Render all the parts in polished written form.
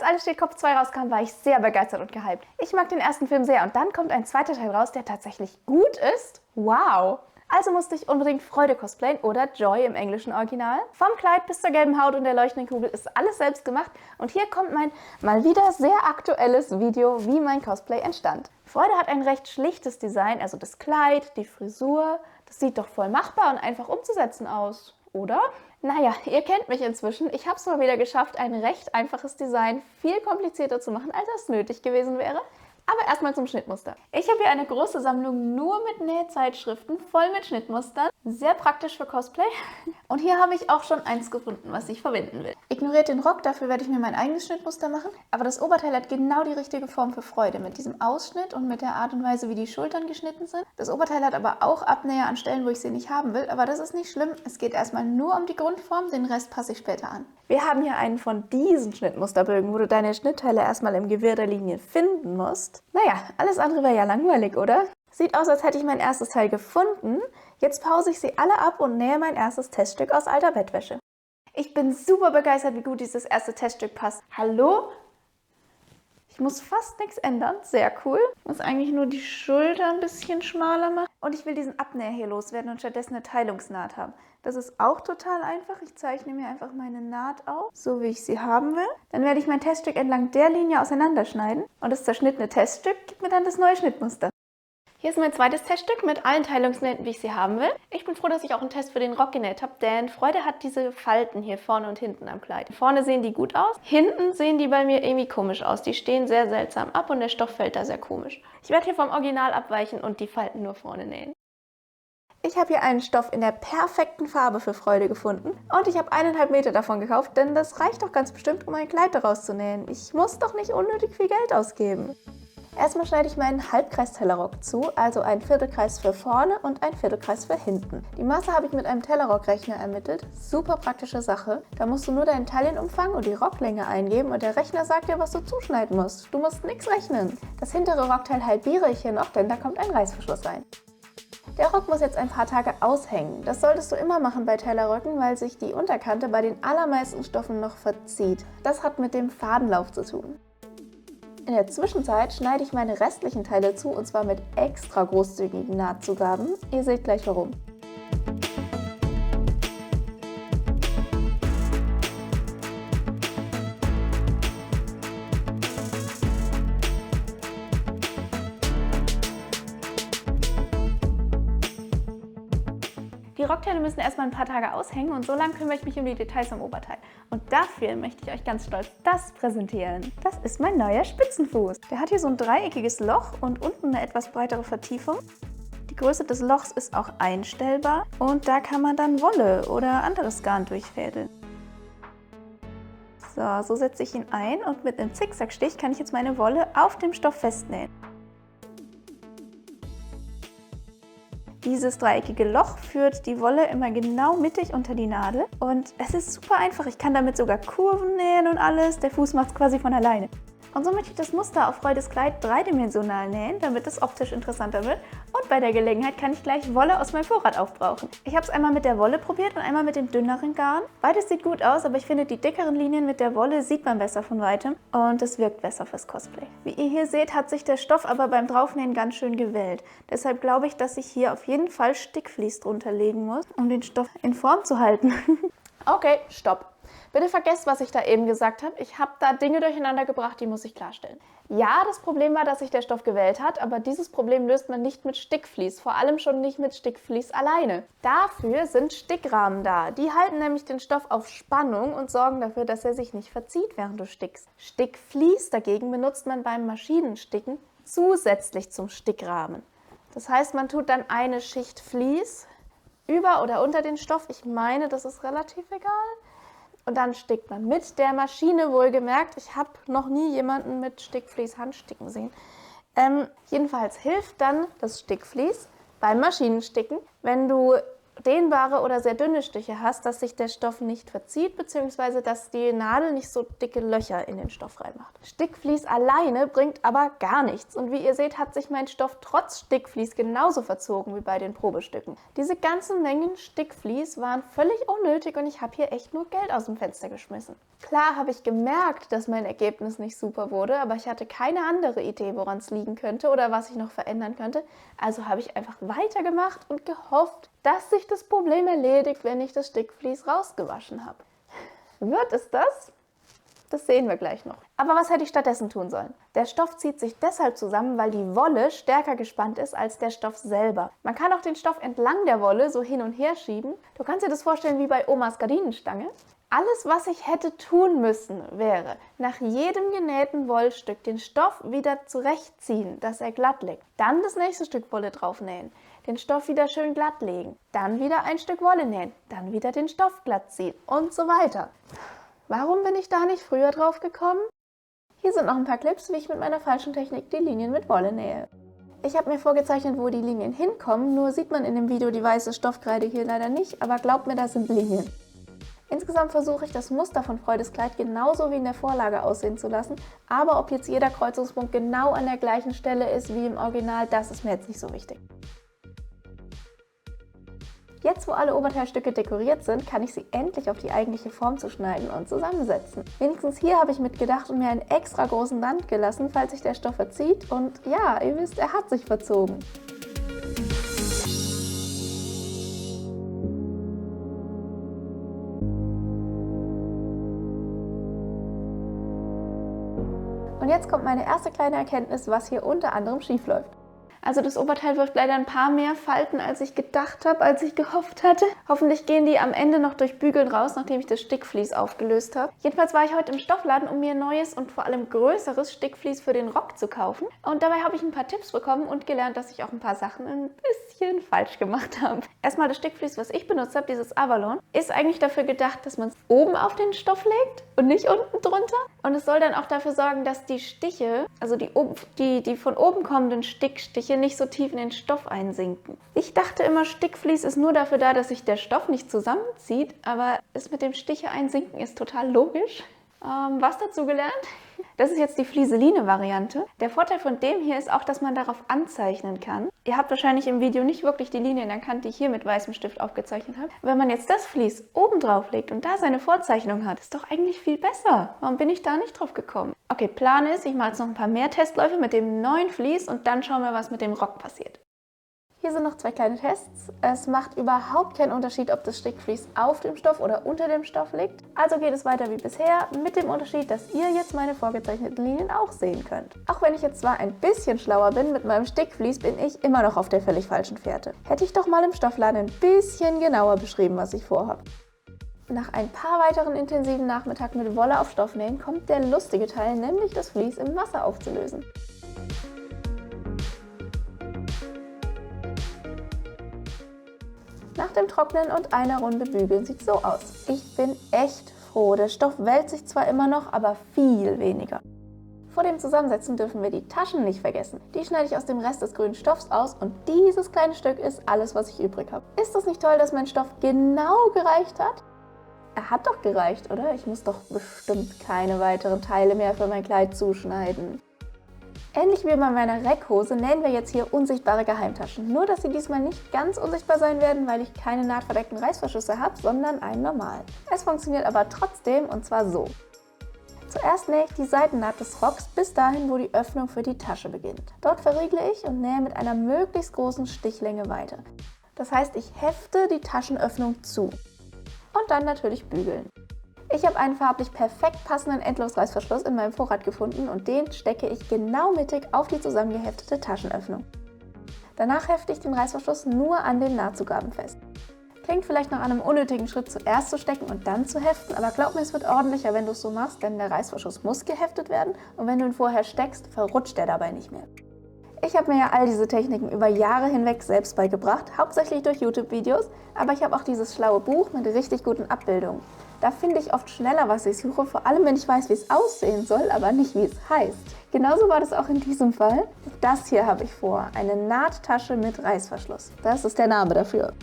Als Alles steht Kopf 2 rauskam, war ich sehr begeistert und gehypt. Ich mag den ersten Film sehr und dann kommt ein zweiter Teil raus, der tatsächlich gut ist. Wow! Also musste ich unbedingt Freude cosplayen oder Joy im englischen Original. Vom Kleid bis zur gelben Haut und der leuchtenden Kugel ist alles selbst gemacht. Und hier kommt mein mal wieder sehr aktuelles Video, wie mein Cosplay entstand. Freude hat ein recht schlichtes Design, also das Kleid, die Frisur. Das sieht doch voll machbar und einfach umzusetzen aus, oder? Naja, ihr kennt mich inzwischen. Ich habe es mal wieder geschafft, ein recht einfaches Design viel komplizierter zu machen, als es nötig gewesen wäre. Aber erstmal zum Schnittmuster. Ich habe hier eine große Sammlung nur mit Nähzeitschriften, voll mit Schnittmustern. Sehr praktisch für Cosplay. Und hier habe ich auch schon eins gefunden, was ich verwenden will. Ignoriert den Rock, dafür werde ich mir mein eigenes Schnittmuster machen. Aber das Oberteil hat genau die richtige Form für Freude, mit diesem Ausschnitt und mit der Art und Weise, wie die Schultern geschnitten sind. Das Oberteil hat aber auch Abnäher an Stellen, wo ich sie nicht haben will. Aber das ist nicht schlimm. Es geht erstmal nur um die Grundform, den Rest passe ich später an. Wir haben hier einen von diesen Schnittmusterbögen, wo du deine Schnittteile erstmal im Gewirr der Linien finden musst. Naja, alles andere wäre ja langweilig, oder? Sieht aus, als hätte ich mein erstes Teil gefunden. Jetzt pause ich sie alle ab und nähe mein erstes Teststück aus alter Bettwäsche. Ich bin super begeistert, wie gut dieses erste Teststück passt. Hallo? Ich muss fast nichts ändern. Sehr cool. Ich muss eigentlich nur die Schulter ein bisschen schmaler machen. Und ich will diesen Abnäher hier loswerden und stattdessen eine Teilungsnaht haben. Das ist auch total einfach. Ich zeichne mir einfach meine Naht auf, so wie ich sie haben will. Dann werde ich mein Teststück entlang der Linie auseinanderschneiden. Und das zerschnittene Teststück gibt mir dann das neue Schnittmuster. Hier ist mein zweites Teststück mit allen Teilungsnähten, wie ich sie haben will. Ich bin froh, dass ich auch einen Test für den Rock genäht habe, denn Freude hat diese Falten hier vorne und hinten am Kleid. Vorne sehen die gut aus, hinten sehen die bei mir irgendwie komisch aus. Die stehen sehr seltsam ab und der Stoff fällt da sehr komisch. Ich werde hier vom Original abweichen und die Falten nur vorne nähen. Ich habe hier einen Stoff in der perfekten Farbe für Freude gefunden und ich habe 1,5 Meter davon gekauft, denn das reicht doch ganz bestimmt, um ein Kleid daraus zu nähen. Ich muss doch nicht unnötig viel Geld ausgeben. Erstmal schneide ich meinen Halbkreis-Tellerrock zu, also einen Viertelkreis für vorne und einen Viertelkreis für hinten. Die Maße habe ich mit einem Tellerrockrechner ermittelt. Super praktische Sache. Da musst du nur deinen Taillenumfang und die Rocklänge eingeben und der Rechner sagt dir, was du zuschneiden musst. Du musst nichts rechnen. Das hintere Rockteil halbiere ich hier noch, denn da kommt ein Reißverschluss rein. Der Rock muss jetzt ein paar Tage aushängen. Das solltest du immer machen bei Tellerröcken, weil sich die Unterkante bei den allermeisten Stoffen noch verzieht. Das hat mit dem Fadenlauf zu tun. In der Zwischenzeit schneide ich meine restlichen Teile zu, und zwar mit extra großzügigen Nahtzugaben. Ihr seht gleich warum. Die Rockteile müssen erstmal ein paar Tage aushängen und so lange kümmere ich mich um die Details am Oberteil. Und dafür möchte ich euch ganz stolz das präsentieren. Das ist mein neuer Spitzenfuß. Der hat hier so ein dreieckiges Loch und unten eine etwas breitere Vertiefung. Die Größe des Lochs ist auch einstellbar und da kann man dann Wolle oder anderes Garn durchfädeln. So setze ich ihn ein und mit einem Zickzackstich kann ich jetzt meine Wolle auf dem Stoff festnähen. Dieses dreieckige Loch führt die Wolle immer genau mittig unter die Nadel und es ist super einfach. Ich kann damit sogar Kurven nähen und alles. Der Fuß macht es quasi von alleine. Und so möchte ich das Muster auf Freudes Kleid dreidimensional nähen, damit es optisch interessanter wird. Und bei der Gelegenheit kann ich gleich Wolle aus meinem Vorrat aufbrauchen. Ich habe es einmal mit der Wolle probiert und einmal mit dem dünneren Garn. Beides sieht gut aus, aber ich finde, die dickeren Linien mit der Wolle sieht man besser von weitem und es wirkt besser fürs Cosplay. Wie ihr hier seht, hat sich der Stoff aber beim Draufnähen ganz schön gewellt. Deshalb glaube ich, dass ich hier auf jeden Fall Stickvlies drunter legen muss, um den Stoff in Form zu halten. Okay, stopp. Bitte vergesst, was ich da eben gesagt habe. Ich habe da Dinge durcheinander gebracht, die muss ich klarstellen. Ja, das Problem war, dass sich der Stoff gewellt hat, aber dieses Problem löst man nicht mit Stickvlies, vor allem schon nicht mit Stickvlies alleine. Dafür sind Stickrahmen da. Die halten nämlich den Stoff auf Spannung und sorgen dafür, dass er sich nicht verzieht, während du stickst. Stickvlies dagegen benutzt man beim Maschinensticken zusätzlich zum Stickrahmen. Das heißt, man tut dann eine Schicht Vlies über oder unter den Stoff. Ich meine, das ist relativ egal. Und dann stickt man mit der Maschine, wohlgemerkt. Ich habe noch nie jemanden mit Stickvlies Handsticken sehen. Jedenfalls hilft dann das Stickvlies beim Maschinensticken, wenn du dehnbare oder sehr dünne Stiche hast, dass sich der Stoff nicht verzieht, beziehungsweise dass die Nadel nicht so dicke Löcher in den Stoff reinmacht. Stickvlies alleine bringt aber gar nichts. Und wie ihr seht, hat sich mein Stoff trotz Stickvlies genauso verzogen wie bei den Probestücken. Diese ganzen Mengen Stickvlies waren völlig unnötig und ich habe hier echt nur Geld aus dem Fenster geschmissen. Klar habe ich gemerkt, dass mein Ergebnis nicht super wurde, aber ich hatte keine andere Idee, woran es liegen könnte oder was ich noch verändern könnte. Also habe ich einfach weitergemacht und gehofft, dass sich das Problem erledigt, wenn ich das Stickvlies rausgewaschen habe. Wird es das? Das sehen wir gleich noch. Aber was hätte ich stattdessen tun sollen? Der Stoff zieht sich deshalb zusammen, weil die Wolle stärker gespannt ist als der Stoff selber. Man kann auch den Stoff entlang der Wolle so hin und her schieben. Du kannst dir das vorstellen wie bei Omas Gardinenstange. Alles, was ich hätte tun müssen, wäre, nach jedem genähten Wollstück den Stoff wieder zurechtziehen, dass er glatt liegt. Dann das nächste Stück Wolle drauf nähen, den Stoff wieder schön glatt legen, dann wieder ein Stück Wolle nähen, dann wieder den Stoff glatt ziehen und so weiter. Warum bin ich da nicht früher drauf gekommen? Hier sind noch ein paar Clips, wie ich mit meiner falschen Technik die Linien mit Wolle nähe. Ich habe mir vorgezeichnet, wo die Linien hinkommen, nur sieht man in dem Video die weiße Stoffkreide hier leider nicht, aber glaubt mir, das sind Linien. Insgesamt versuche ich, das Muster von Freudes Kleid genauso wie in der Vorlage aussehen zu lassen, aber ob jetzt jeder Kreuzungspunkt genau an der gleichen Stelle ist wie im Original, das ist mir jetzt nicht so wichtig. Jetzt, wo alle Oberteilstücke dekoriert sind, kann ich sie endlich auf die eigentliche Form zuschneiden und zusammensetzen. Wenigstens hier habe ich mitgedacht und mir einen extra großen Rand gelassen, falls sich der Stoff verzieht und ja, ihr wisst, er hat sich verzogen. Und jetzt kommt meine erste kleine Erkenntnis, was hier unter anderem schief läuft. Also das Oberteil wirft leider ein paar mehr Falten, als ich gedacht habe, als ich gehofft hatte. Hoffentlich gehen die am Ende noch durch Bügeln raus, nachdem ich das Stickvlies aufgelöst habe. Jedenfalls war ich heute im Stoffladen, um mir ein neues und vor allem größeres Stickvlies für den Rock zu kaufen. Und dabei habe ich ein paar Tipps bekommen und gelernt, dass ich auch ein paar Sachen ein bisschen falsch gemacht habe. Erstmal das Stickvlies, was ich benutzt habe, dieses Avalon, ist eigentlich dafür gedacht, dass man es oben auf den Stoff legt und nicht unten drunter. Und es soll dann auch dafür sorgen, dass die Stiche, also die von oben kommenden Stickstiche, nicht so tief in den Stoff einsinken. Ich dachte immer, Stickvlies ist nur dafür da, dass sich der Stoff nicht zusammenzieht, aber es mit dem Stiche einsinken ist total logisch. Was dazu gelernt? Das ist jetzt die Flieseline-Variante. Der Vorteil von dem hier ist auch, dass man darauf anzeichnen kann. Ihr habt wahrscheinlich im Video nicht wirklich die Linien erkannt, die ich hier mit weißem Stift aufgezeichnet habe. Wenn man jetzt das Vlies oben drauf legt und da seine Vorzeichnung hat, ist doch eigentlich viel besser. Warum bin ich da nicht drauf gekommen? Okay, Plan ist, ich mache jetzt noch ein paar mehr Testläufe mit dem neuen Vlies und dann schauen wir, was mit dem Rock passiert. Hier sind noch zwei kleine Tests. Es macht überhaupt keinen Unterschied, ob das Stickvlies auf dem Stoff oder unter dem Stoff liegt. Also geht es weiter wie bisher, mit dem Unterschied, dass ihr jetzt meine vorgezeichneten Linien auch sehen könnt. Auch wenn ich jetzt zwar ein bisschen schlauer bin mit meinem Stickvlies, bin ich immer noch auf der völlig falschen Fährte. Hätte ich doch mal im Stoffladen ein bisschen genauer beschrieben, was ich vorhabe. Nach ein paar weiteren intensiven Nachmittagen mit Wolle auf Stoff nähen, kommt der lustige Teil, nämlich das Vlies im Wasser aufzulösen. Nach dem Trocknen und einer Runde bügeln sieht so aus. Ich bin echt froh, der Stoff wellt sich zwar immer noch, aber viel weniger. Vor dem Zusammensetzen dürfen wir die Taschen nicht vergessen. Die schneide ich aus dem Rest des grünen Stoffs aus und dieses kleine Stück ist alles, was ich übrig habe. Ist das nicht toll, dass mein Stoff genau gereicht hat? Er hat doch gereicht, oder? Ich muss doch bestimmt keine weiteren Teile mehr für mein Kleid zuschneiden. Ähnlich wie bei meiner Reckhose nähen wir jetzt hier unsichtbare Geheimtaschen. Nur, dass sie diesmal nicht ganz unsichtbar sein werden, weil ich keine nahtverdeckten Reißverschlüsse habe, sondern einen normalen. Es funktioniert aber trotzdem und zwar so. Zuerst nähe ich die Seitennaht des Rocks bis dahin, wo die Öffnung für die Tasche beginnt. Dort verriegle ich und nähe mit einer möglichst großen Stichlänge weiter. Das heißt, ich hefte die Taschenöffnung zu. Und dann natürlich bügeln. Ich habe einen farblich perfekt passenden Endlosreißverschluss in meinem Vorrat gefunden und den stecke ich genau mittig auf die zusammengeheftete Taschenöffnung. Danach hefte ich den Reißverschluss nur an den Nahtzugaben fest. Klingt vielleicht nach einem unnötigen Schritt, zuerst zu stecken und dann zu heften, aber glaub mir, es wird ordentlicher, wenn du es so machst, denn der Reißverschluss muss geheftet werden und wenn du ihn vorher steckst, verrutscht er dabei nicht mehr. Ich habe mir ja all diese Techniken über Jahre hinweg selbst beigebracht, hauptsächlich durch YouTube-Videos, aber ich habe auch dieses schlaue Buch mit richtig guten Abbildungen. Da finde ich oft schneller, was ich suche, vor allem wenn ich weiß, wie es aussehen soll, aber nicht, wie es heißt. Genauso war das auch in diesem Fall. Das hier habe ich vor, eine Nahttasche mit Reißverschluss. Das ist der Name dafür.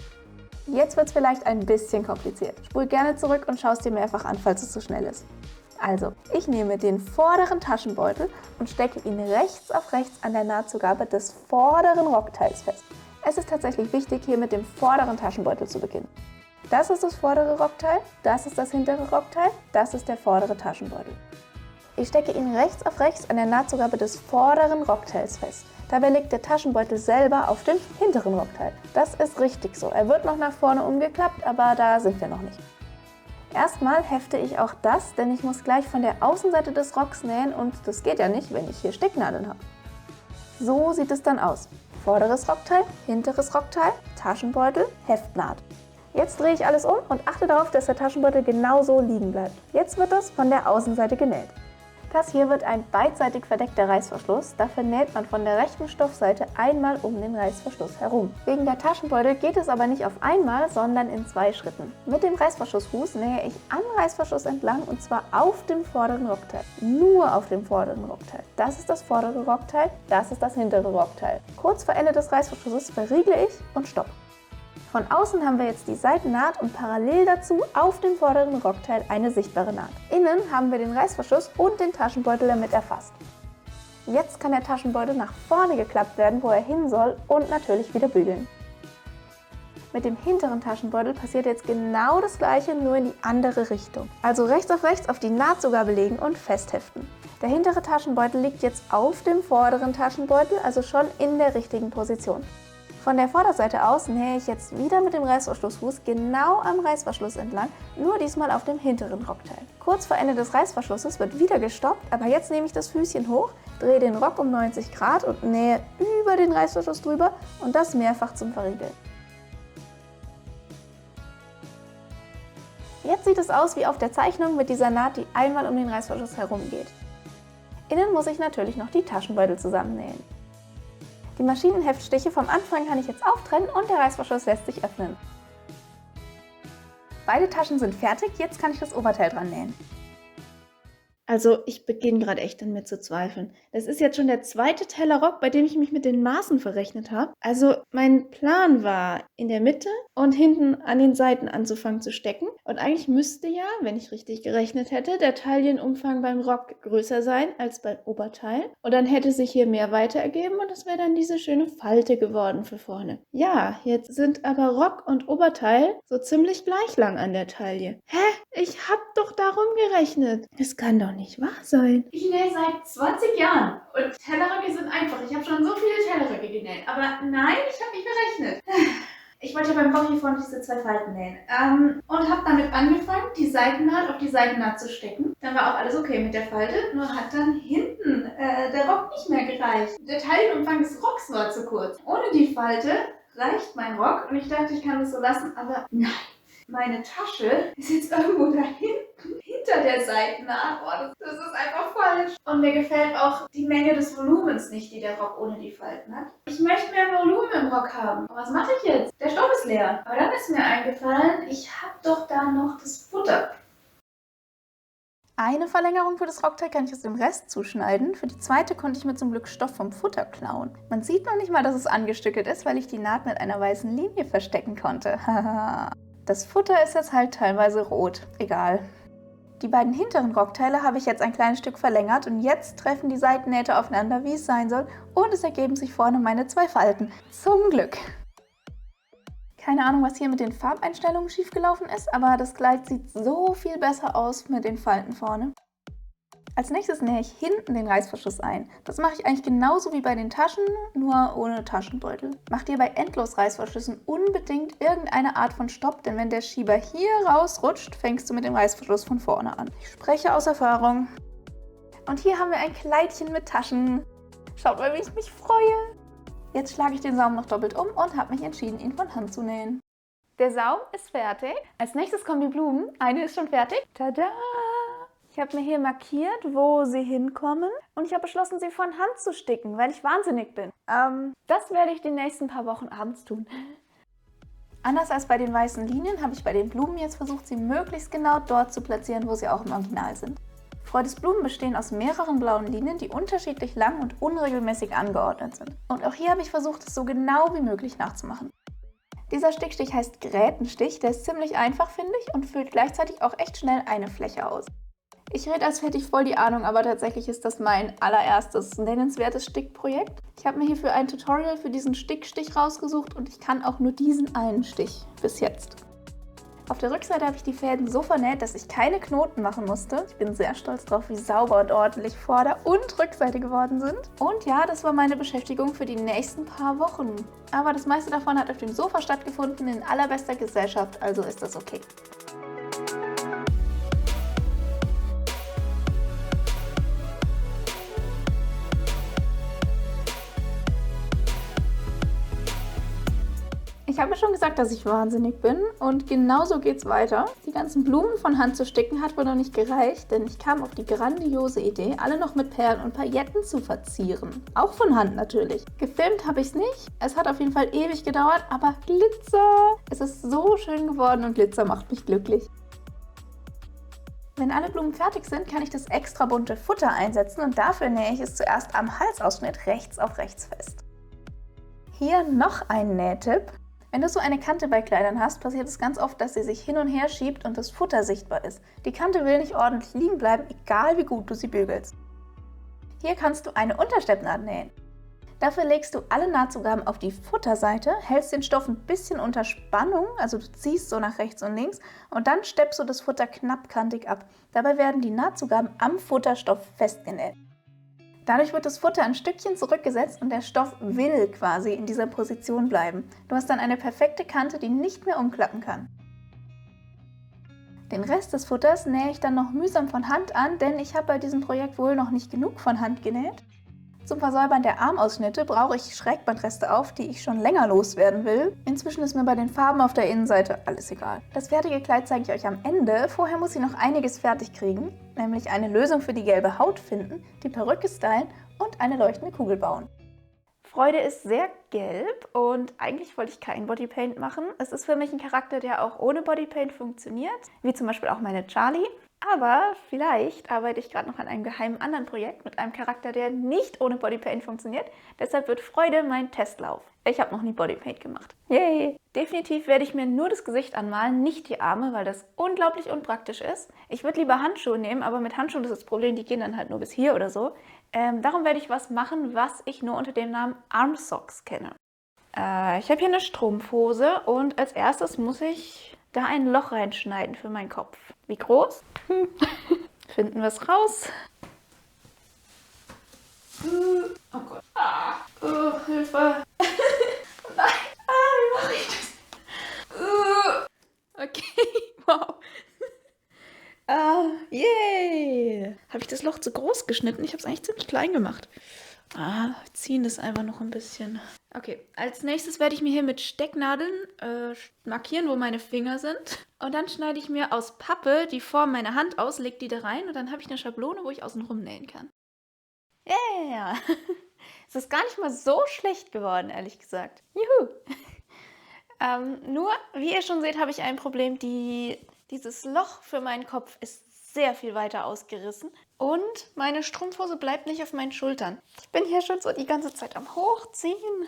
Jetzt wird es vielleicht ein bisschen kompliziert. Spul gerne zurück und schau es dir mehrfach an, falls es zu schnell ist. Also, ich nehme den vorderen Taschenbeutel und stecke ihn rechts auf rechts an der Nahtzugabe des vorderen Rockteils fest. Es ist tatsächlich wichtig, hier mit dem vorderen Taschenbeutel zu beginnen. Das ist das vordere Rockteil, das ist das hintere Rockteil, das ist der vordere Taschenbeutel. Ich stecke ihn rechts auf rechts an der Nahtzugabe des vorderen Rockteils fest. Dabei liegt der Taschenbeutel selber auf dem hinteren Rockteil. Das ist richtig so. Er wird noch nach vorne umgeklappt, aber da sind wir noch nicht. Erstmal hefte ich auch das, denn ich muss gleich von der Außenseite des Rocks nähen und das geht ja nicht, wenn ich hier Stecknadeln habe. So sieht es dann aus. Vorderes Rockteil, hinteres Rockteil, Taschenbeutel, Heftnaht. Jetzt drehe ich alles um und achte darauf, dass der Taschenbeutel genau so liegen bleibt. Jetzt wird das von der Außenseite genäht. Das hier wird ein beidseitig verdeckter Reißverschluss, dafür näht man von der rechten Stoffseite einmal um den Reißverschluss herum. Wegen der Taschenbeutel geht es aber nicht auf einmal, sondern in 2 Schritten. Mit dem Reißverschlussfuß nähe ich am Reißverschluss entlang und zwar auf dem vorderen Rockteil. Nur auf dem vorderen Rockteil. Das ist das vordere Rockteil, das ist das hintere Rockteil. Kurz vor Ende des Reißverschlusses verriegle ich und stopp. Von außen haben wir jetzt die Seitennaht und parallel dazu auf dem vorderen Rockteil eine sichtbare Naht. Innen haben wir den Reißverschluss und den Taschenbeutel damit erfasst. Jetzt kann der Taschenbeutel nach vorne geklappt werden, wo er hin soll und natürlich wieder bügeln. Mit dem hinteren Taschenbeutel passiert jetzt genau das gleiche, nur in die andere Richtung. Also rechts auf die Nahtzugabe legen und festheften. Der hintere Taschenbeutel liegt jetzt auf dem vorderen Taschenbeutel, also schon in der richtigen Position. Von der Vorderseite aus nähe ich jetzt wieder mit dem Reißverschlussfuß genau am Reißverschluss entlang, nur diesmal auf dem hinteren Rockteil. Kurz vor Ende des Reißverschlusses wird wieder gestoppt, aber jetzt nehme ich das Füßchen hoch, drehe den Rock um 90 Grad und nähe über den Reißverschluss drüber und das mehrfach zum Verriegeln. Jetzt sieht es aus wie auf der Zeichnung mit dieser Naht, die einmal um den Reißverschluss herumgeht. Innen muss ich natürlich noch die Taschenbeutel zusammennähen. Die Maschinenheftstiche vom Anfang kann ich jetzt auftrennen und der Reißverschluss lässt sich öffnen. Beide Taschen sind fertig, jetzt kann ich das Oberteil dran nähen. Also ich beginne gerade echt an mir zu zweifeln. Das ist jetzt schon der 2. Tellerrock, bei dem ich mich mit den Maßen verrechnet habe. Also mein Plan war, in der Mitte und hinten an den Seiten anzufangen zu stecken. Und eigentlich müsste ja, wenn ich richtig gerechnet hätte, der Taillenumfang beim Rock größer sein als beim Oberteil. Und dann hätte sich hier mehr weiter ergeben und es wäre dann diese schöne Falte geworden für vorne. Ja, jetzt sind aber Rock und Oberteil so ziemlich gleich lang an der Taille. Hä? Ich hab doch darum gerechnet. Es kann doch nicht wahr sein. Ich nähe seit 20 Jahren und Tellerröcke sind einfach. Ich habe schon so viele Tellerröcke genäht, aber nein, ich habe nicht gerechnet. Ich wollte ja beim Rock hier vorne diese 2 Falten nähen und habe damit angefangen, die Seitennaht auf die Seitennaht zu stecken. Dann war auch alles okay mit der Falte, nur hat dann hinten der Rock nicht mehr gereicht. Der Taillenumfang des Rocks war zu kurz. Ohne die Falte reicht mein Rock und ich dachte, ich kann es so lassen, aber nein. Meine Tasche ist jetzt irgendwo da hinten, hinter der Seitennaht. Oh, das ist einfach falsch. Und mir gefällt auch die Menge des Volumens nicht, die der Rock ohne die Falten hat. Ich möchte mehr Volumen im Rock haben. Und was mache ich jetzt? Der Stoff ist leer. Aber dann ist mir eingefallen, ich habe doch da noch das Futter. Eine Verlängerung für das Rockteil kann ich aus dem Rest zuschneiden. Für die zweite konnte ich mir zum Glück Stoff vom Futter klauen. Man sieht noch nicht mal, dass es angestückelt ist, weil ich die Naht mit einer weißen Linie verstecken konnte. Haha. Das Futter ist jetzt halt teilweise rot. Egal. Die beiden hinteren Rockteile habe ich jetzt ein kleines Stück verlängert und jetzt treffen die Seitennähte aufeinander, wie es sein soll, und es ergeben sich vorne meine 2 Falten. Zum Glück. Keine Ahnung, was hier mit den Farbeinstellungen schiefgelaufen ist, aber das Kleid sieht so viel besser aus mit den Falten vorne. Als nächstes nähe ich hinten den Reißverschluss ein. Das mache ich eigentlich genauso wie bei den Taschen, nur ohne Taschenbeutel. Mach dir bei Endlos-Reißverschlüssen unbedingt irgendeine Art von Stopp, denn wenn der Schieber hier rausrutscht, fängst du mit dem Reißverschluss von vorne an. Ich spreche aus Erfahrung. Und hier haben wir ein Kleidchen mit Taschen. Schaut mal, wie ich mich freue. Jetzt schlage ich den Saum noch doppelt um und habe mich entschieden, ihn von Hand zu nähen. Der Saum ist fertig. Als nächstes kommen die Blumen. Eine ist schon fertig. Tada! Ich habe mir hier markiert, wo sie hinkommen und ich habe beschlossen, sie von Hand zu sticken, weil ich wahnsinnig bin. Das werde ich die nächsten paar Wochen abends tun. Anders als bei den weißen Linien habe ich bei den Blumen jetzt versucht, sie möglichst genau dort zu platzieren, wo sie auch im Original sind. Freudes Blumen bestehen aus mehreren blauen Linien, die unterschiedlich lang und unregelmäßig angeordnet sind. Und auch hier habe ich versucht, es so genau wie möglich nachzumachen. Dieser Stickstich heißt Grätenstich, der ist ziemlich einfach, finde ich, und füllt gleichzeitig auch echt schnell eine Fläche aus. Ich rede als hätte ich voll die Ahnung, aber tatsächlich ist das mein allererstes nennenswertes Stickprojekt. Ich habe mir hierfür ein Tutorial für diesen Stickstich rausgesucht und ich kann auch nur diesen einen Stich bis jetzt. Auf der Rückseite habe ich die Fäden so vernäht, dass ich keine Knoten machen musste. Ich bin sehr stolz drauf, wie sauber und ordentlich Vorder- und Rückseite geworden sind. Und ja, das war meine Beschäftigung für die nächsten paar Wochen. Aber das meiste davon hat auf dem Sofa stattgefunden, in allerbester Gesellschaft, also ist das okay. Ich habe schon gesagt, dass ich wahnsinnig bin und genauso geht's weiter. Die ganzen Blumen von Hand zu sticken hat wohl noch nicht gereicht, denn ich kam auf die grandiose Idee, alle noch mit Perlen und Pailletten zu verzieren. Auch von Hand natürlich. Gefilmt habe ich es nicht. Es hat auf jeden Fall ewig gedauert, aber Glitzer! Es ist so schön geworden und Glitzer macht mich glücklich. Wenn alle Blumen fertig sind, kann ich das extra bunte Futter einsetzen und dafür nähe ich es zuerst am Halsausschnitt rechts auf rechts fest. Hier noch ein Nähtipp. Wenn du so eine Kante bei Kleidern hast, passiert es ganz oft, dass sie sich hin und her schiebt und das Futter sichtbar ist. Die Kante will nicht ordentlich liegen bleiben, egal wie gut du sie bügelst. Hier kannst du eine Untersteppnaht nähen. Dafür legst du alle Nahtzugaben auf die Futterseite, hältst den Stoff ein bisschen unter Spannung, also du ziehst so nach rechts und links und dann steppst du das Futter knappkantig ab. Dabei werden die Nahtzugaben am Futterstoff festgenäht. Dadurch wird das Futter ein Stückchen zurückgesetzt und der Stoff will quasi in dieser Position bleiben. Du hast dann eine perfekte Kante, die nicht mehr umklappen kann. Den Rest des Futters nähe ich dann noch mühsam von Hand an, denn ich habe bei diesem Projekt wohl noch nicht genug von Hand genäht. Zum Versäubern der Armausschnitte brauche ich Schrägbandreste auf, die ich schon länger loswerden will. Inzwischen ist mir bei den Farben auf der Innenseite alles egal. Das fertige Kleid zeige ich euch am Ende. Vorher muss ich noch einiges fertig kriegen, nämlich eine Lösung für die gelbe Haut finden, die Perücke stylen und eine leuchtende Kugel bauen. Freude ist sehr gelb und eigentlich wollte ich kein Bodypaint machen. Es ist für mich ein Charakter, der auch ohne Bodypaint funktioniert, wie zum Beispiel auch meine Charlie. Aber vielleicht arbeite ich gerade noch an einem geheimen anderen Projekt mit einem Charakter, der nicht ohne Bodypaint funktioniert. Deshalb wird Freude mein Testlauf. Ich habe noch nie Bodypaint gemacht. Yay! Definitiv werde ich mir nur das Gesicht anmalen, nicht die Arme, weil das unglaublich unpraktisch ist. Ich würde lieber Handschuhe nehmen, aber mit Handschuhen ist das Problem, die gehen dann halt nur bis hier oder so. Darum werde ich was machen, was ich nur unter dem Namen Armsocks kenne. Ich habe hier eine Strumpfhose und als erstes muss ich da ein Loch reinschneiden für meinen Kopf. Wie groß? Finden wir es raus. Oh Gott. Oh, Hilfe. Nein. Wie mache ich das? Okay, wow. Yay. Habe ich das Loch zu groß geschnitten? Ich habe es eigentlich ziemlich klein gemacht. Wir ziehen das einfach noch ein bisschen. Okay, als nächstes werde ich mir hier mit Stecknadeln markieren, wo meine Finger sind. Und dann schneide ich mir aus Pappe die Form meiner Hand aus, lege die da rein und dann habe ich eine Schablone, wo ich außen rum nähen kann. Yeah! Es ist gar nicht mal so schlecht geworden, ehrlich gesagt. Juhu! Nur, wie ihr schon seht, habe ich ein Problem. Dieses Loch für meinen Kopf ist sehr viel weiter ausgerissen und meine Strumpfhose bleibt nicht auf meinen Schultern. Ich bin hier schon so die ganze Zeit am Hochziehen.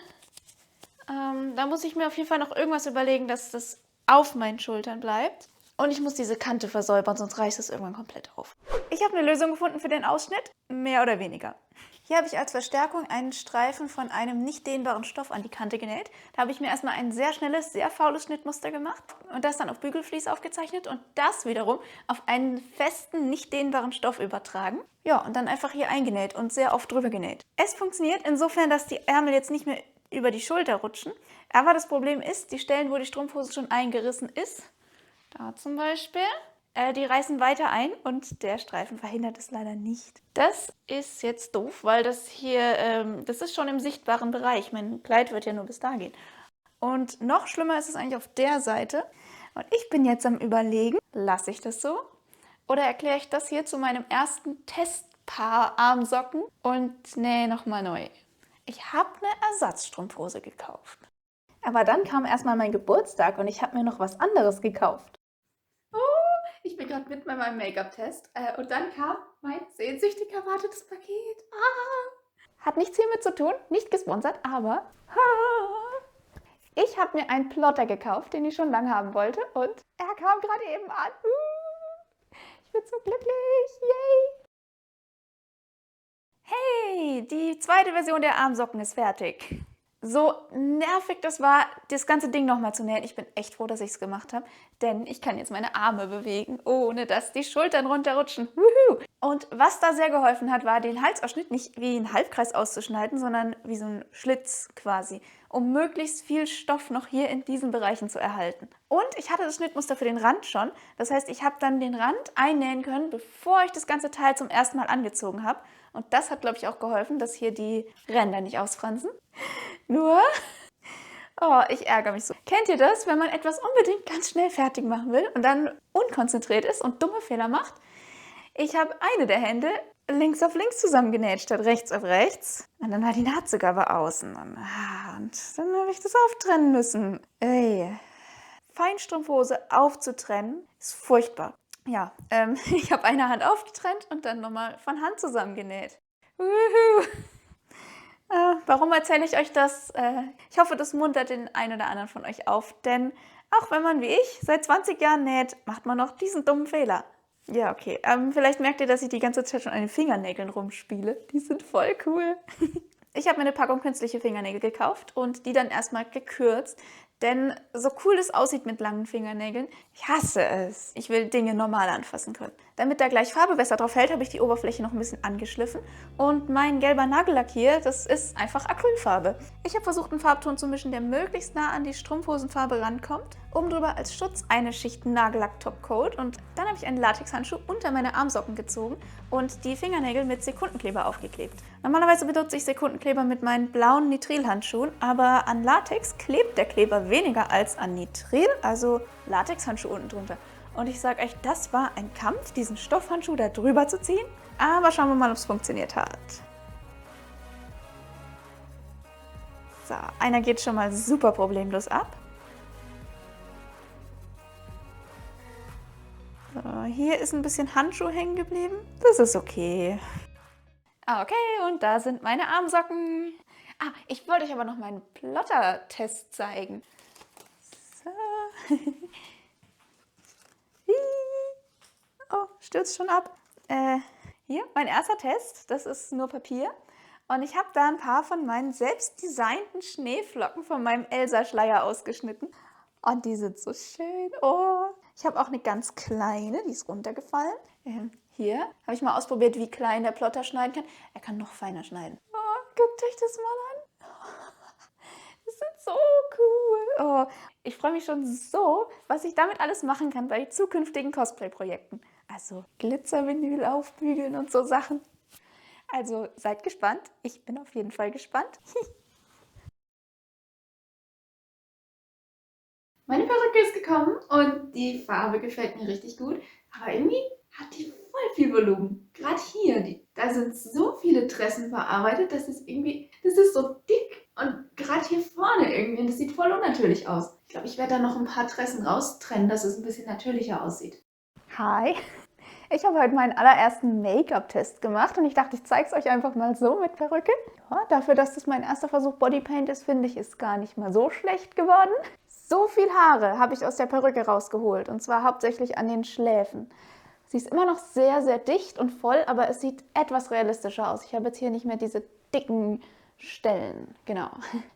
Da muss ich mir auf jeden Fall noch irgendwas überlegen, dass das auf meinen Schultern bleibt. Und ich muss diese Kante versäubern, sonst reißt es irgendwann komplett auf. Ich habe eine Lösung gefunden für den Ausschnitt, mehr oder weniger. Hier habe ich als Verstärkung einen Streifen von einem nicht dehnbaren Stoff an die Kante genäht. Da habe ich mir erstmal ein sehr schnelles, sehr faules Schnittmuster gemacht und das dann auf Bügelvlies aufgezeichnet und das wiederum auf einen festen, nicht dehnbaren Stoff übertragen. Ja, und dann einfach hier eingenäht und sehr oft drüber genäht. Es funktioniert insofern, dass die Ärmel jetzt nicht mehr über die Schulter rutschen. Aber das Problem ist, die Stellen, wo die Strumpfhose schon eingerissen ist, da zum Beispiel, die reißen weiter ein und der Streifen verhindert es leider nicht. Das ist jetzt doof, weil das hier, das ist schon im sichtbaren Bereich. Mein Kleid wird ja nur bis da gehen. Und noch schlimmer ist es eigentlich auf der Seite. Und ich bin jetzt am Überlegen, lasse ich das so oder erkläre ich das hier zu meinem ersten Testpaar Armsocken und nähe nochmal neu. Ich habe eine Ersatzstrumpfhose gekauft. Aber dann kam erstmal mein Geburtstag und ich habe mir noch was anderes gekauft. Ich bin gerade mitten bei meinem Make-up-Test und dann kam mein sehnsüchtig erwartetes Paket. Hat nichts hiermit zu tun, nicht gesponsert, aber Ich habe mir einen Plotter gekauft, den ich schon lange haben wollte und er kam gerade eben an. Ich bin so glücklich, yay! Hey, die zweite Version der Armsocken ist fertig. So nervig das war, das ganze Ding nochmal zu nähen. Ich bin echt froh, dass ich es gemacht habe, denn ich kann jetzt meine Arme bewegen, ohne dass die Schultern runterrutschen. Wuhu! Und was da sehr geholfen hat, war den Halsausschnitt nicht wie einen Halbkreis auszuschneiden, sondern wie so ein Schlitz quasi, um möglichst viel Stoff noch hier in diesen Bereichen zu erhalten. Und ich hatte das Schnittmuster für den Rand schon. Das heißt, ich habe dann den Rand einnähen können, bevor ich das ganze Teil zum ersten Mal angezogen habe. Und das hat, glaube ich, auch geholfen, dass hier die Ränder nicht ausfransen. Nur, oh, ich ärgere mich so. Kennt ihr das, wenn man etwas unbedingt ganz schnell fertig machen will und dann unkonzentriert ist und dumme Fehler macht? Ich habe eine der Hände links auf links zusammengenäht statt rechts auf rechts. Und dann war die Naht sogar bei außen. Und dann habe ich das auftrennen müssen. Ey. Feinstrumpfhose aufzutrennen ist furchtbar. Ja, ich habe eine Hand aufgetrennt und dann nochmal von Hand zusammengenäht. Wuhu. Warum erzähle ich euch das? Ich hoffe, das muntert den einen oder anderen von euch auf, denn auch wenn man wie ich seit 20 Jahren näht, macht man noch diesen dummen Fehler. Ja, okay. Vielleicht merkt ihr, dass ich die ganze Zeit schon an den Fingernägeln rumspiele. Die sind voll cool. Ich habe mir eine Packung künstliche Fingernägel gekauft und die dann erstmal gekürzt. Denn so cool es aussieht mit langen Fingernägeln, ich hasse es. Ich will Dinge normal anfassen können. Damit da gleich Farbe besser drauf hält, habe ich die Oberfläche noch ein bisschen angeschliffen. Und mein gelber Nagellack hier, das ist einfach Acrylfarbe. Ich habe versucht, einen Farbton zu mischen, der möglichst nah an die Strumpfhosenfarbe rankommt. Oben drüber als Schutz eine Schicht Nagellack-Topcoat. Und dann habe ich einen Latexhandschuh unter meine Armsocken gezogen und die Fingernägel mit Sekundenkleber aufgeklebt. Normalerweise benutze ich Sekundenkleber mit meinen blauen Nitrilhandschuhen, aber an Latex klebt der Kleber weniger als an Nitril, also Latexhandschuh unten drunter. Und ich sage euch, das war ein Kampf, diesen Stoffhandschuh da drüber zu ziehen. Aber schauen wir mal, ob es funktioniert hat. So, einer geht schon mal super problemlos ab. So, hier ist ein bisschen Handschuh hängen geblieben. Das ist okay. Okay, und da sind meine Armsocken. Ich wollte euch aber noch meinen Plotter-Test zeigen. So. Oh, stürzt schon ab. Hier, mein erster Test. Das ist nur Papier. Und ich habe da ein paar von meinen selbst designten Schneeflocken von meinem Elsa-Schleier ausgeschnitten. Und die sind so schön. Oh, ich habe auch eine ganz kleine, die ist runtergefallen. Hier habe ich mal ausprobiert, wie klein der Plotter schneiden kann. Er kann noch feiner schneiden. Oh, guckt euch das mal an. Das ist so cool. Oh, ich freue mich schon so, was ich damit alles machen kann bei zukünftigen Cosplay-Projekten. Also Glitzervinyl aufbügeln und so Sachen. Also seid gespannt. Ich bin auf jeden Fall gespannt. Meine Perücke ist gekommen und die Farbe gefällt mir richtig gut. Aber irgendwie hat die voll viel Volumen. Gerade hier, da sind so viele Tressen verarbeitet, das ist so dick. Und gerade hier vorne irgendwie, das sieht voll unnatürlich aus. Ich glaube, ich werde da noch ein paar Tressen raustrennen, dass es ein bisschen natürlicher aussieht. Hi, ich habe heute meinen allerersten Make-up-Test gemacht und ich dachte, ich zeige es euch einfach mal so mit Perücke. Ja, dafür, dass das mein erster Versuch Bodypaint ist, finde ich, ist gar nicht mal so schlecht geworden. So viel Haare habe ich aus der Perücke rausgeholt und zwar hauptsächlich an den Schläfen. Sie ist immer noch sehr, sehr dicht und voll, aber es sieht etwas realistischer aus. Ich habe jetzt hier nicht mehr diese dicken Stellen. Genau.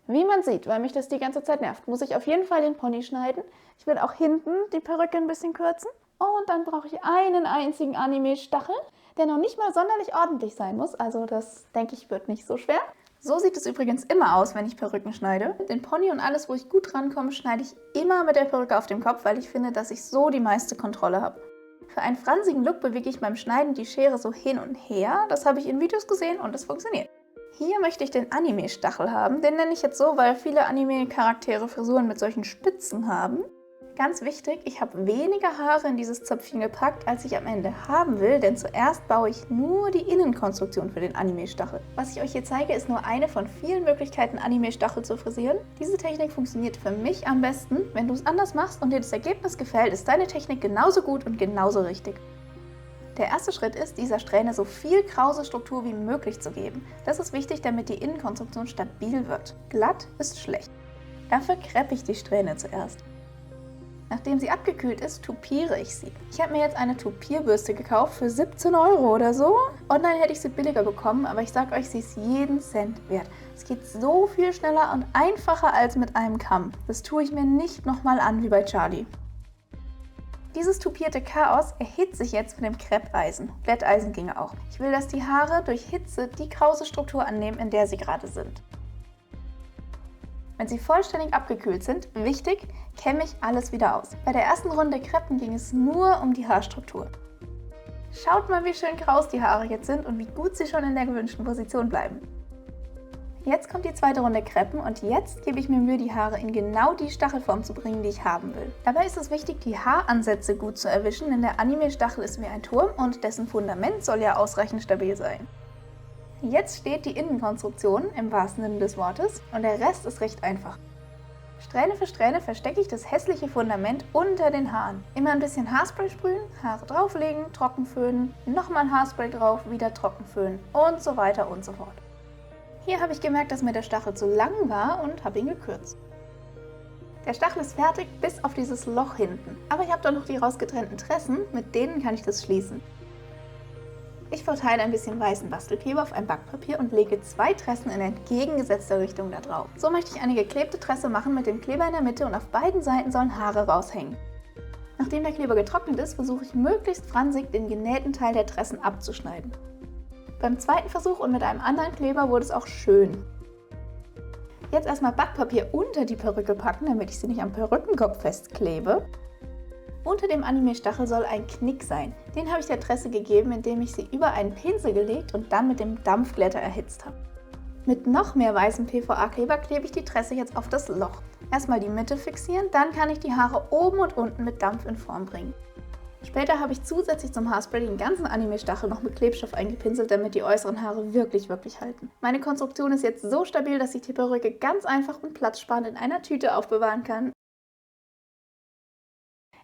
Wie man sieht, weil mich das die ganze Zeit nervt, muss ich auf jeden Fall den Pony schneiden. Ich will auch hinten die Perücke ein bisschen kürzen. Und dann brauche ich einen einzigen Anime-Stachel, der noch nicht mal sonderlich ordentlich sein muss. Also das, denke ich, wird nicht so schwer. So sieht es übrigens immer aus, wenn ich Perücken schneide. Den Pony und alles, wo ich gut rankomme, schneide ich immer mit der Perücke auf dem Kopf, weil ich finde, dass ich so die meiste Kontrolle habe. Für einen fransigen Look bewege ich beim Schneiden die Schere so hin und her. Das habe ich in Videos gesehen und das funktioniert. Hier möchte ich den Anime-Stachel haben. Den nenne ich jetzt so, weil viele Anime-Charaktere Frisuren mit solchen Spitzen haben. Ganz wichtig, ich habe weniger Haare in dieses Zöpfchen gepackt, als ich am Ende haben will, denn zuerst baue ich nur die Innenkonstruktion für den Anime-Stachel. Was ich euch hier zeige, ist nur eine von vielen Möglichkeiten, Anime-Stachel zu frisieren. Diese Technik funktioniert für mich am besten. Wenn du es anders machst und dir das Ergebnis gefällt, ist deine Technik genauso gut und genauso richtig. Der erste Schritt ist, dieser Strähne so viel krause Struktur wie möglich zu geben. Das ist wichtig, damit die Innenkonstruktion stabil wird. Glatt ist schlecht. Dafür kreppe ich die Strähne zuerst. Nachdem sie abgekühlt ist, tupiere ich sie. Ich habe mir jetzt eine Tupierbürste gekauft für 17 € oder so. Online hätte ich sie billiger bekommen, aber ich sag euch, sie ist jeden Cent wert. Es geht so viel schneller und einfacher als mit einem Kamm. Das tue ich mir nicht nochmal an wie bei Charlie. Dieses tupierte Chaos erhitze ich jetzt mit dem Kreppeisen. Glätteisen ginge auch. Ich will, dass die Haare durch Hitze die krause Struktur annehmen, in der sie gerade sind. Wenn sie vollständig abgekühlt sind, wichtig, kämme ich alles wieder aus. Bei der ersten Runde Kreppen ging es nur um die Haarstruktur. Schaut mal, wie schön kraus die Haare jetzt sind und wie gut sie schon in der gewünschten Position bleiben. Jetzt kommt die zweite Runde Kreppen und jetzt gebe ich mir Mühe, die Haare in genau die Stachelform zu bringen, die ich haben will. Dabei ist es wichtig, die Haaransätze gut zu erwischen, denn der Anime-Stachel ist wie ein Turm und dessen Fundament soll ja ausreichend stabil sein. Jetzt steht die Innenkonstruktion im wahrsten Sinne des Wortes und der Rest ist recht einfach. Strähne für Strähne verstecke ich das hässliche Fundament unter den Haaren. Immer ein bisschen Haarspray sprühen, Haare drauflegen, trocken föhnen, nochmal Haarspray drauf, wieder trocken föhnen und so weiter und so fort. Hier habe ich gemerkt, dass mir der Stachel zu lang war und habe ihn gekürzt. Der Stachel ist fertig bis auf dieses Loch hinten, aber ich habe doch noch die rausgetrennten Tressen, mit denen kann ich das schließen. Ich verteile ein bisschen weißen Bastelkleber auf ein Backpapier und lege 2 Tressen in entgegengesetzter Richtung da drauf. So möchte ich eine geklebte Tresse machen mit dem Kleber in der Mitte und auf beiden Seiten sollen Haare raushängen. Nachdem der Kleber getrocknet ist, versuche ich möglichst fransig den genähten Teil der Tressen abzuschneiden. Beim zweiten Versuch und mit einem anderen Kleber wurde es auch schön. Jetzt erstmal Backpapier unter die Perücke packen, damit ich sie nicht am Perückenkopf festklebe. Unter dem Anime-Stachel soll ein Knick sein. Den habe ich der Tresse gegeben, indem ich sie über einen Pinsel gelegt und dann mit dem Dampfglätter erhitzt habe. Mit noch mehr weißem PVA-Kleber klebe ich die Tresse jetzt auf das Loch. Erstmal die Mitte fixieren, dann kann ich die Haare oben und unten mit Dampf in Form bringen. Später habe ich zusätzlich zum Haarspray den ganzen Anime-Stachel noch mit Klebstoff eingepinselt, damit die äußeren Haare wirklich halten. Meine Konstruktion ist jetzt so stabil, dass ich die Perücke ganz einfach und platzsparend in einer Tüte aufbewahren kann.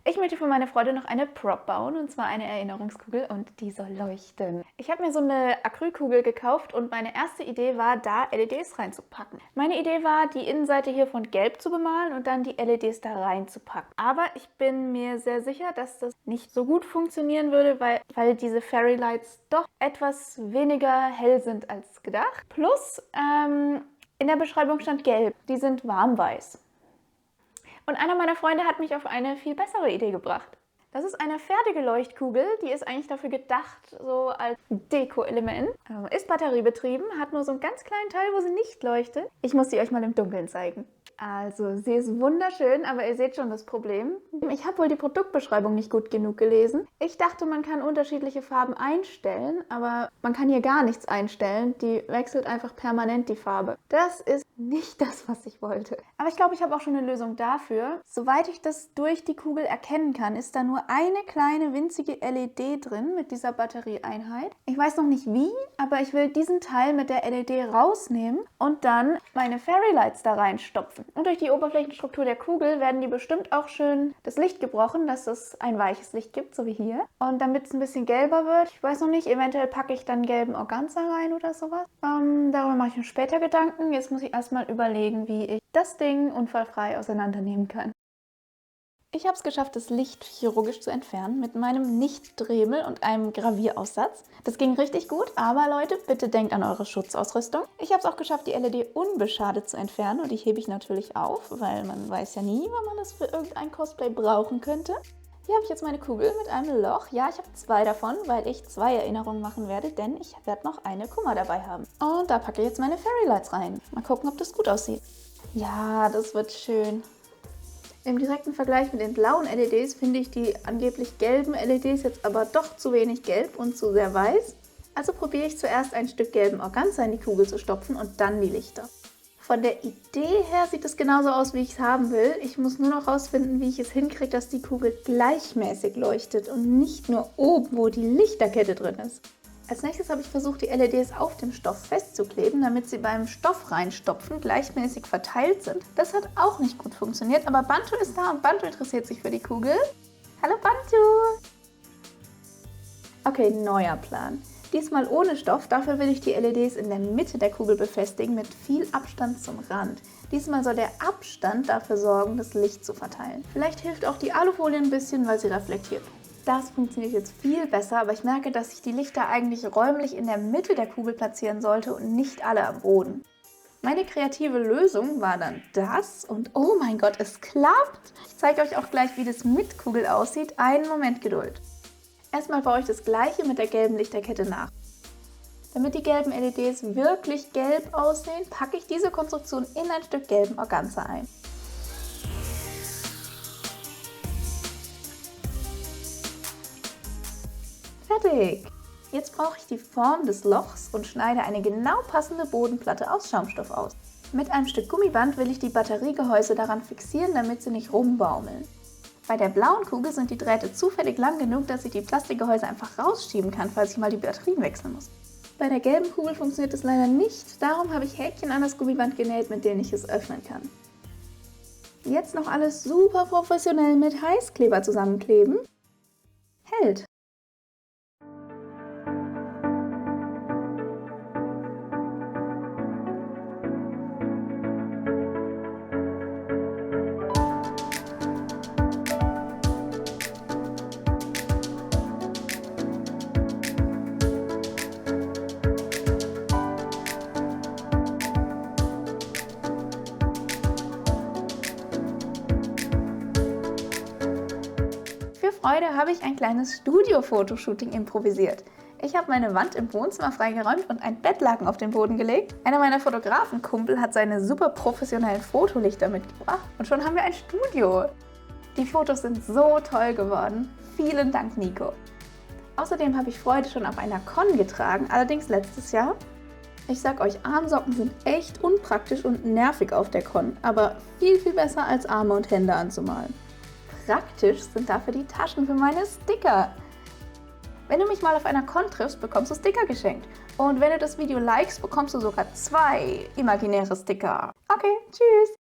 Ich möchte für meine Freunde noch eine Prop bauen, und zwar eine Erinnerungskugel, und die soll leuchten. Ich habe mir so eine Acrylkugel gekauft und meine erste Idee war, da LEDs reinzupacken. Meine Idee war, die Innenseite hier von gelb zu bemalen und dann die LEDs da reinzupacken. Aber ich bin mir sehr sicher, dass das nicht so gut funktionieren würde, weil diese Fairy Lights doch etwas weniger hell sind als gedacht. Plus, in der Beschreibung stand gelb, die sind warmweiß. Und einer meiner Freunde hat mich auf eine viel bessere Idee gebracht. Das ist eine fertige Leuchtkugel, die ist eigentlich dafür gedacht, so als Deko-Element. Ist batteriebetrieben, hat nur so einen ganz kleinen Teil, wo sie nicht leuchtet. Ich muss sie euch mal im Dunkeln zeigen. Also, sie ist wunderschön, aber ihr seht schon das Problem. Ich habe wohl die Produktbeschreibung nicht gut genug gelesen. Ich dachte, man kann unterschiedliche Farben einstellen, aber man kann hier gar nichts einstellen. Die wechselt einfach permanent die Farbe. Das ist nicht das, was ich wollte. Aber ich glaube, ich habe auch schon eine Lösung dafür. Soweit ich das durch die Kugel erkennen kann, ist da nur eine kleine winzige LED drin mit dieser Batterieeinheit. Ich weiß noch nicht wie, aber ich will diesen Teil mit der LED rausnehmen und dann meine Fairy Lights da reinstopfen. Und durch die Oberflächenstruktur der Kugel werden die bestimmt auch schön das Licht gebrochen, dass es ein weiches Licht gibt, so wie hier. Und damit es ein bisschen gelber wird, ich weiß noch nicht, eventuell packe ich dann gelben Organza rein oder sowas. Darüber mache ich mir später Gedanken. Jetzt muss ich erstmal überlegen, wie ich das Ding unfallfrei auseinandernehmen kann. Ich habe es geschafft, das Licht chirurgisch zu entfernen mit meinem Nicht-Dremel und einem Gravieraussatz. Das ging richtig gut, aber Leute, bitte denkt an eure Schutzausrüstung. Ich habe es auch geschafft, die LED unbeschadet zu entfernen, und die hebe ich natürlich auf, weil man weiß ja nie, wann man das für irgendein Cosplay brauchen könnte. Hier habe ich jetzt meine Kugel mit einem Loch. Ja, ich habe 2 davon, weil ich 2 Erinnerungen machen werde, denn ich werde noch eine Kummer dabei haben. Und da packe ich jetzt meine Fairy Lights rein. Mal gucken, ob das gut aussieht. Ja, das wird schön. Im direkten Vergleich mit den blauen LEDs finde ich die angeblich gelben LEDs jetzt aber doch zu wenig gelb und zu sehr weiß. Also probiere ich zuerst ein Stück gelben Organza in die Kugel zu stopfen und dann die Lichter. Von der Idee her sieht es genauso aus, wie ich es haben will. Ich muss nur noch rausfinden, wie ich es hinkriege, dass die Kugel gleichmäßig leuchtet und nicht nur oben, wo die Lichterkette drin ist. Als nächstes habe ich versucht, die LEDs auf dem Stoff festzukleben, damit sie beim Stoff reinstopfen gleichmäßig verteilt sind. Das hat auch nicht gut funktioniert, aber Bantu ist da und Bantu interessiert sich für die Kugel. Hallo Bantu! Okay, neuer Plan. Diesmal ohne Stoff, dafür will ich die LEDs in der Mitte der Kugel befestigen mit viel Abstand zum Rand. Diesmal soll der Abstand dafür sorgen, das Licht zu verteilen. Vielleicht hilft auch die Alufolie ein bisschen, weil sie reflektiert. Das funktioniert jetzt viel besser, aber ich merke, dass ich die Lichter eigentlich räumlich in der Mitte der Kugel platzieren sollte und nicht alle am Boden. Meine kreative Lösung war dann das und oh mein Gott, es klappt! Ich zeige euch auch gleich, wie das mit Kugel aussieht. Einen Moment Geduld. Erstmal baue ich das gleiche mit der gelben Lichterkette nach. Damit die gelben LEDs wirklich gelb aussehen, packe ich diese Konstruktion in ein Stück gelben Organza ein. Fertig! Jetzt brauche ich die Form des Lochs und schneide eine genau passende Bodenplatte aus Schaumstoff aus. Mit einem Stück Gummiband will ich die Batteriegehäuse daran fixieren, damit sie nicht rumbaumeln. Bei der blauen Kugel sind die Drähte zufällig lang genug, dass ich die Plastikgehäuse einfach rausschieben kann, falls ich mal die Batterien wechseln muss. Bei der gelben Kugel funktioniert das leider nicht, darum habe ich Häkchen an das Gummiband genäht, mit denen ich es öffnen kann. Jetzt noch alles super professionell mit Heißkleber zusammenkleben. Hält! Für Freude habe ich ein kleines Studio-Fotoshooting improvisiert. Ich habe meine Wand im Wohnzimmer freigeräumt und ein Bettlaken auf den Boden gelegt. Einer meiner Fotografenkumpel hat seine super professionellen Fotolichter mitgebracht und schon haben wir ein Studio. Die Fotos sind so toll geworden. Vielen Dank, Nico. Außerdem habe ich Freude schon auf einer Con getragen, allerdings letztes Jahr. Ich sag euch, Armsocken sind echt unpraktisch und nervig auf der Con, aber viel, viel besser als Arme und Hände anzumalen. Praktisch sind dafür die Taschen für meine Sticker. Wenn du mich mal auf einer Con triffst, bekommst du Sticker geschenkt. Und wenn du das Video likest, bekommst du sogar 2 imaginäre Sticker. Okay, tschüss!